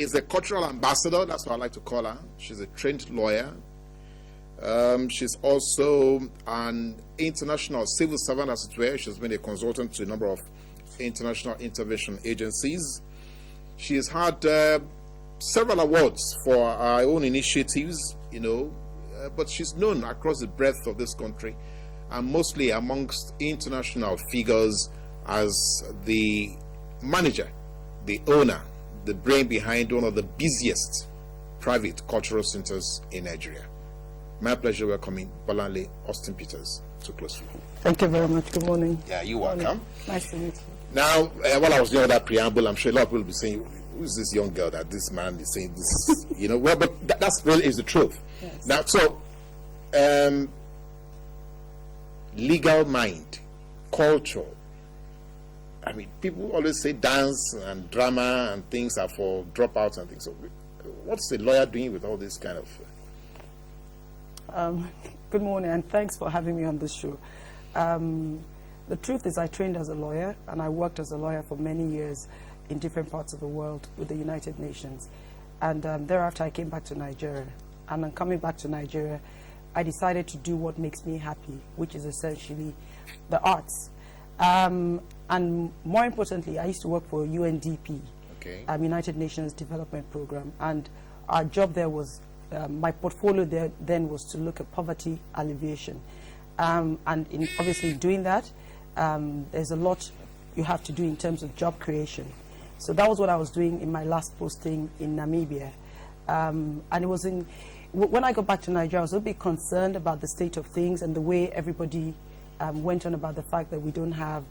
is a cultural ambassador. That's what I like to call her. She's a trained lawyer. She's also an international civil servant, as it were. She's been a consultant to a number of international intervention agencies. She has had several awards for her own initiatives, but she's known across the breadth of this country and mostly amongst international figures as the manager, the owner, the brain behind one of the busiest private cultural centers in Nigeria. My pleasure welcoming Bolanle Austeen Peters to Close View. Thank you very much. Good morning. Yeah, you're welcome. Nice to meet you. Now, while I was doing that preamble, I'm sure a lot of people will be saying, who's this young girl that this man is saying this, well, but that's really is the truth. Yes. Now, so, legal mind, culture. I mean, people always say dance and drama and things are for dropouts and things. So, what's a lawyer doing with all this kind of... Good morning, and thanks for having me on this show. The truth is I trained as a lawyer, and I worked as a lawyer for many years in different parts of the world with the United Nations. And thereafter, I came back to Nigeria. And on coming back to Nigeria, I decided to do what makes me happy, which is essentially the arts. And more importantly, I used to work for UNDP, okay. United Nations Development Program. And our job there was, my portfolio there then was to look at poverty alleviation. And obviously doing that, there's a lot you have to do in terms of job creation. So that was what I was doing in my last posting in Namibia. And it was when I got back to Nigeria, I was a bit concerned about the state of things and the way everybody went on about the fact that we don't have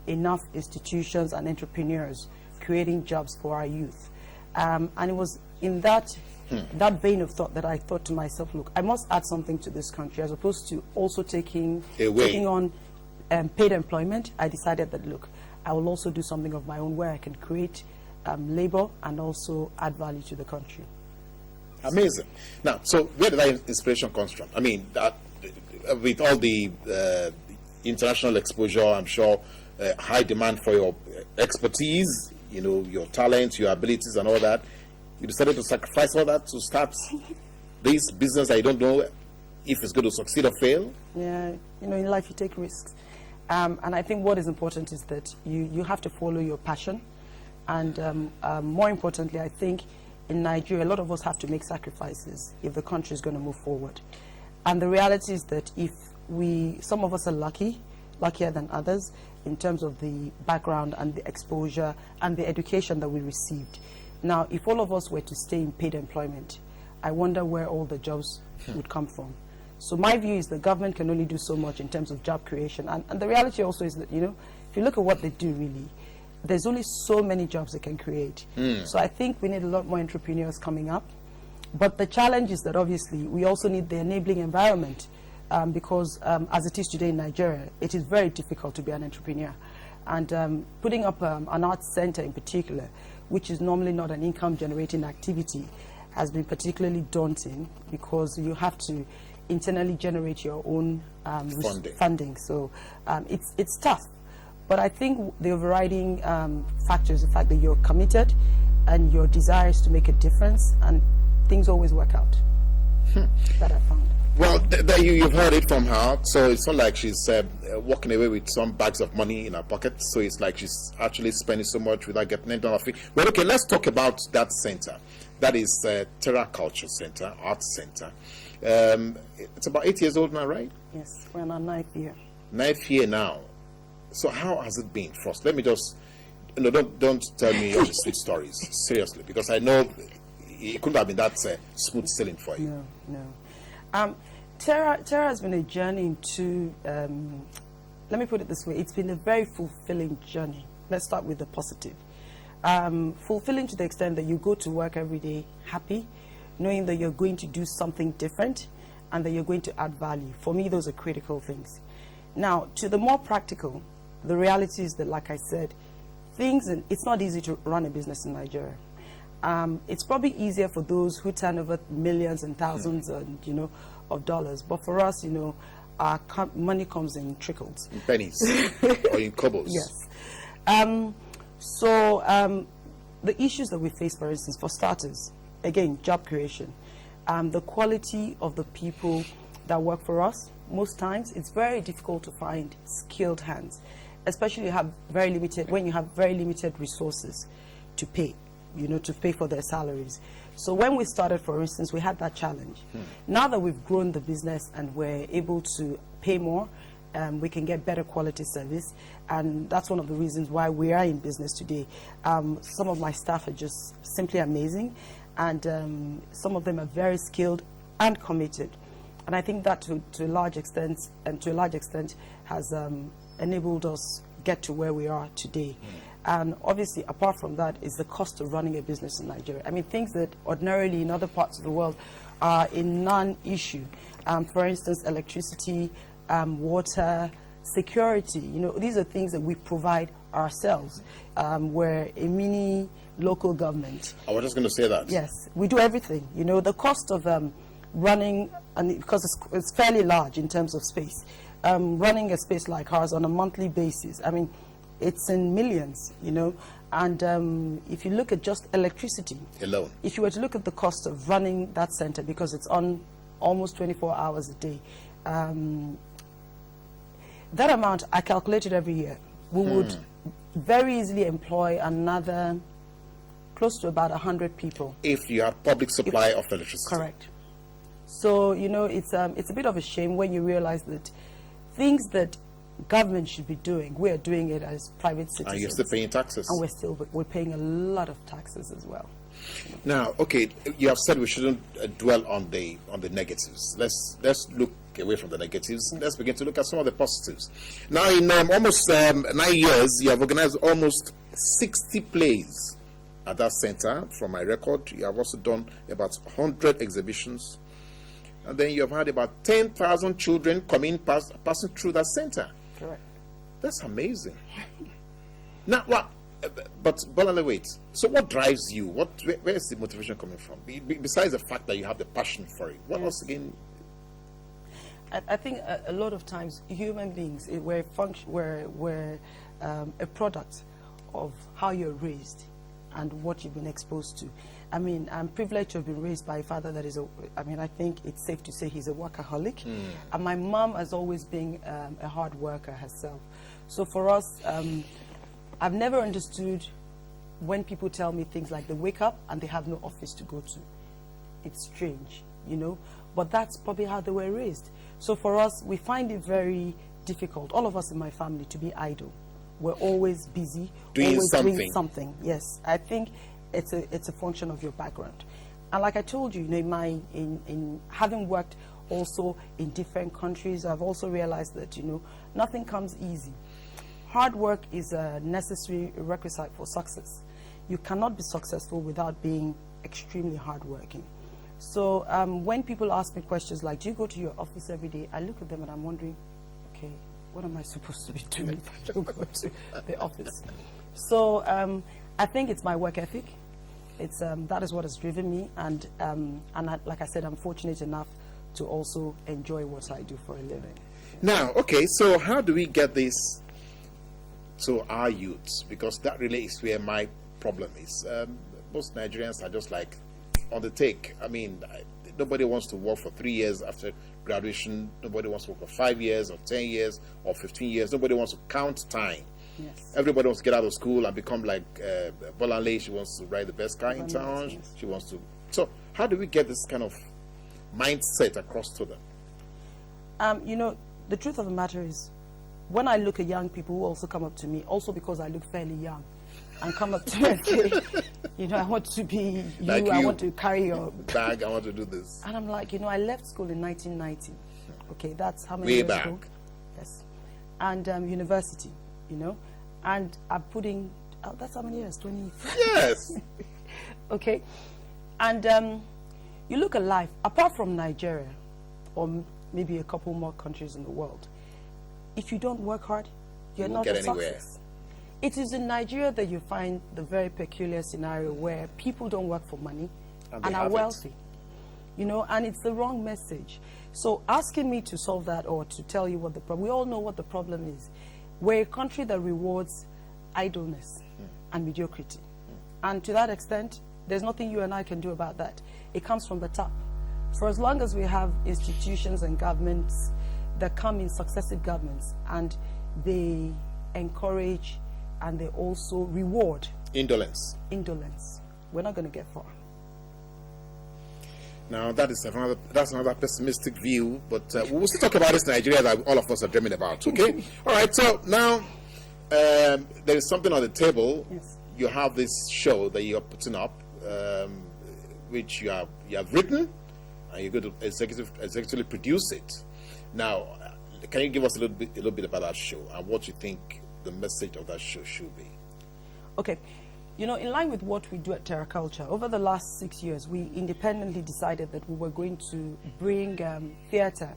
enough institutions and entrepreneurs creating jobs for our youth. And it was in that vein of thought that I thought to myself, look, I must add something to this country as opposed to also taking on paid employment. I decided that, look, I will also do something of my own where I can create labor and also add value to the country. Amazing. Now, so where did that inspiration come from? I mean, with all the international exposure, I'm sure high demand for your expertise, your talent, your abilities and all that, you decided to sacrifice all that to start this business that you don't know if it's going to succeed or fail? Yeah, in life you take risks. And I think what is important is that you have to follow your passion. And more importantly, I think in Nigeria, a lot of us have to make sacrifices if the country is going to move forward. And the reality is that if some of us are luckier than others in terms of the background and the exposure and the education that we received. Now, if all of us were to stay in paid employment, I wonder where all the jobs would come from. So my view is the government can only do so much in terms of job creation. And the reality also is that, if you look at what they do really, there's only so many jobs they can create. So I think we need a lot more entrepreneurs coming up. But the challenge is that obviously we also need the enabling environment because as it is today in Nigeria, it is very difficult to be an entrepreneur. And putting up an arts center in particular, which is normally not an income generating activity, has been particularly daunting because you have to internally generate your own funding. So it's tough. But I think the overriding factor is the fact that you're committed and your desire is to make a difference, and things always work out. That I found. Well, you've heard it from her, so it's not like she's walking away with some bags of money in her pocket. So it's like she's actually spending so much without getting anything off it. Well, okay, let's talk about that center. That is Terra Culture Center, Arts Center. It's about 8 years old now, right? Yes, we're in our 9th year. 9th year now. So how has it been? First, let me just, don't tell me all the sweet stories, seriously, because I know it couldn't have been that smooth sailing for you. No. Terra has been a journey to, let me put it this way, it's been a very fulfilling journey. Let's start with the positive. Fulfilling to the extent that you go to work every day happy, knowing that you're going to do something different and that you're going to add value. For me, those are critical things. Now, to the more practical, the reality is that, like I said, it's not easy to run a business in Nigeria. It's probably easier for those who turn over millions and thousands of dollars. But for us, our money comes in trickles. In pennies or in cobbles. Yes. So the issues that we face, for instance, for starters, again, job creation, the quality of the people that work for us. Most times, it's very difficult to find skilled hands, especially when you have very limited resources to pay, to pay for their salaries. So when we started, for instance, we had that challenge. Now that we've grown the business and we're able to pay more, we can get better quality service, and that's one of the reasons why we are in business today. Some of my staff are just simply amazing, and some of them are very skilled and committed. And I think that to a large extent has enabled us get to where we are today. And obviously, apart from that, is the cost of running a business in Nigeria. I mean, things that ordinarily in other parts of the world are a non-issue. For instance, electricity, water, security. These are things that we provide ourselves. We're a mini local government. I was just going to say that. Yes, we do everything. The cost of running, and because it's fairly large in terms of space, running a space like ours on a monthly basis, I mean, it's in millions, and if you look at just electricity alone, if you were to look at the cost of running that center, because it's on almost 24 hours a day, that amount, I calculated every year, we would very easily employ another close to about 100 people. If you have public supply of electricity. Correct. So, it's a bit of a shame when you realize that things that government should be doing, we're doing it as private citizens. And you're still paying taxes. And we're paying a lot of taxes as well. Now, okay, you have said we shouldn't dwell on the negatives. Let's look away from the negatives. Let's begin to look at some of the positives. Now, in almost 9 years, you have organized almost 60 plays at that center. From my record, you have also done about 100 exhibitions. And then you have had about 10,000 children passing through that center. Correct. That's amazing. Now, but Bolanle, wait. So what drives you? Where is the motivation coming from? Besides the fact that you have the passion for it, what else again? I think a lot of times human beings, we're a product of how you're raised and what you've been exposed to. I mean, I'm privileged to have been raised by a father that is I think it's safe to say he's a workaholic. And my mom has always been a hard worker herself. So for us, I've never understood when people tell me things like they wake up and they have no office to go to. It's strange, but that's probably how they were raised. So for us, we find it very difficult, all of us in my family, to be idle. We're always busy, doing something. Yes, I think it's a function of your background. And like I told you, in having worked also in different countries, I've also realized that nothing comes easy. Hard work is a necessary requisite for success. You cannot be successful without being extremely hardworking. So when people ask me questions like, do you go to your office every day? I look at them and I'm wondering, okay, what am I supposed to be doing if I don't go to the office? So I think it's my work ethic. It's that is what has driven me, and like I said, I'm fortunate enough to also enjoy what I do for a living. Now, okay, so how do we get this to our youths? Because that really is where my problem is. Most Nigerians are just like on the take. I mean, nobody wants to work for 3 years after graduation. Nobody wants to work for 5 years or 10 years or 15 years. Nobody wants to count time. Yes. Everybody wants to get out of school and become like Bolanle. She wants to ride the best car in town. Yes. She wants to. So how do we get this kind of mindset across to them? The truth of the matter is, when I look at young people who also come up to me, also because I look fairly young, and come up to me and say, I want to be you, like I want to carry your bag, I want to do this. And I'm like, I left school in 1990. Okay, that's how many years ago? Yes. And university, and I'm putting, that's how many years? 20? Yes. Okay. And you look at life, apart from Nigeria, or maybe a couple more countries in the world, if you don't work hard, you're not a success. It is in Nigeria that you find the very peculiar scenario where people don't work for money and are wealthy. And it's the wrong message. So asking me to solve that or to tell you what the problem, we all know what the problem is. We're a country that rewards idleness and mediocrity. And to that extent, there's nothing you and I can do about that. It comes from the top. For as long as we have institutions and governments that come in successive governments and they encourage and they also reward indolence, we're not going to get far. Now that's another pessimistic view, but we'll still talk about this Nigeria that all of us are dreaming about. Okay, all right. So now there is something on the table. Yes. You have this show that you are putting up, which you have written, and you're going to executively produce it. Now, can you give us a little bit about that show and what you think the message of that show should be? Okay. You know, in line with what we do at Terra Culture, over the last 6 years, we independently decided that we were going to bring theatre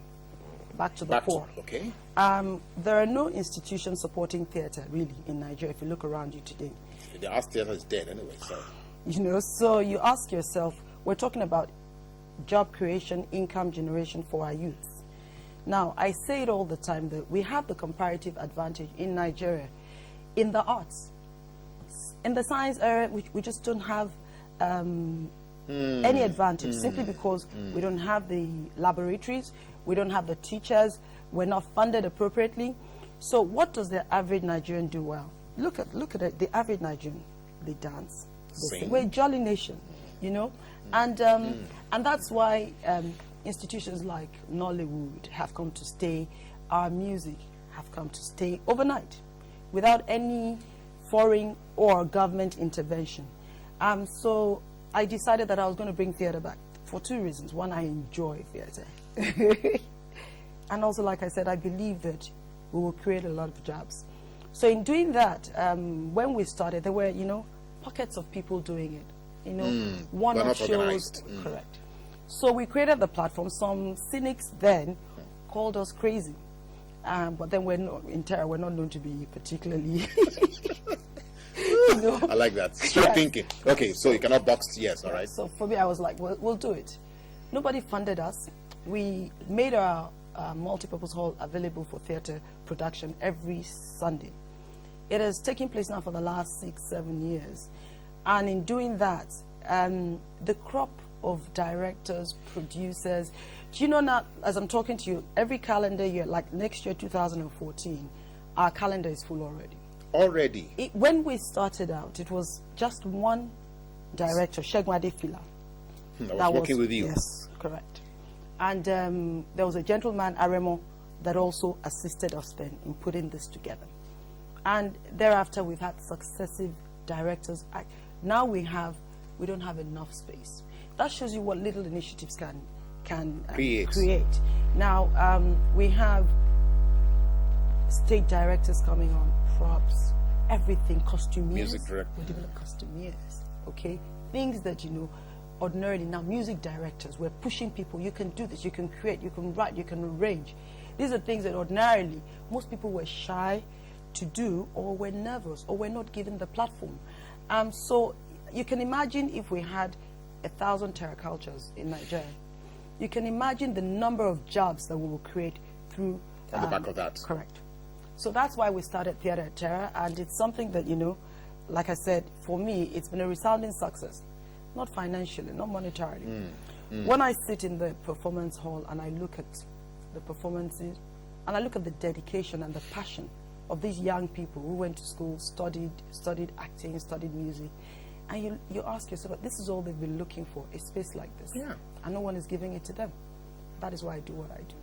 back to the fore. Okay. There are no institutions supporting theatre, really, in Nigeria, if you look around you today. The art theatre is dead anyway, so. You know, so you ask yourself, we're talking about job creation, income generation for our youths. Now, I say it all the time that we have the comparative advantage in Nigeria in the arts. In the science area, we just don't have any advantage, simply because we don't have the laboratories, we don't have the teachers, we're not funded appropriately. So what does the average Nigerian do well? Look at it, the average Nigerian, they dance. They sing. We're a jolly nation, you know? And that's why institutions like Nollywood have come to stay, our music have come to stay overnight without any foreign or government intervention. So I decided that I was going to bring theatre back for two reasons. One, I enjoy theatre. And also, like I said, I believe that we will create a lot of jobs. So in doing that, when we started, there were, you know, pockets of people doing it. You know, one-off shows. Correct. So we created the platform. Some cynics then called us crazy. But then we're not, in Terra, we're not known to be particularly... You know? I like that. Straight thinking. Okay, so you cannot box, yes, all right. So for me, I was like, well, we'll do it. Nobody funded us. We made our multipurpose hall available for theatre production every Sunday. It has taken place now for the last 6-7 years. And in doing that, the crop of directors, producers, do you know now, as I'm talking to you, every calendar year, like next year, 2014, our calendar is full already. Already? When we started out, it was just one director, Shegwade Fila. That was working with you? Yes, correct. And there was a gentleman, Aremo, that also assisted us then in putting this together. And thereafter, we've had successive directors. Now we don't have enough space. That shows you what little initiatives can create. Now, we have stage directors coming on, props, everything, costumiers. Music director. We develop costumiers, okay? Things that, you know, ordinarily now, music directors, we're pushing people, you can do this, you can create, you can write, you can arrange. These are things that ordinarily most people were shy to do, or were nervous, or were not given the platform. So you can imagine if we had 1,000 Terra Cultures in Nigeria, you can imagine the number of jobs that we will create through... On the back of that. Correct. So that's why we started Theatre at Terra, and it's something that, you know, like I said, for me, it's been a resounding success. Not financially, not monetarily. When I sit in the performance hall and I look at the performances, and I look at the dedication and the passion of these young people who went to school, studied acting, studied music, and you ask yourself, this is all they've been looking for, a space like this. Yeah. And no one is giving it to them. That is why I do what I do.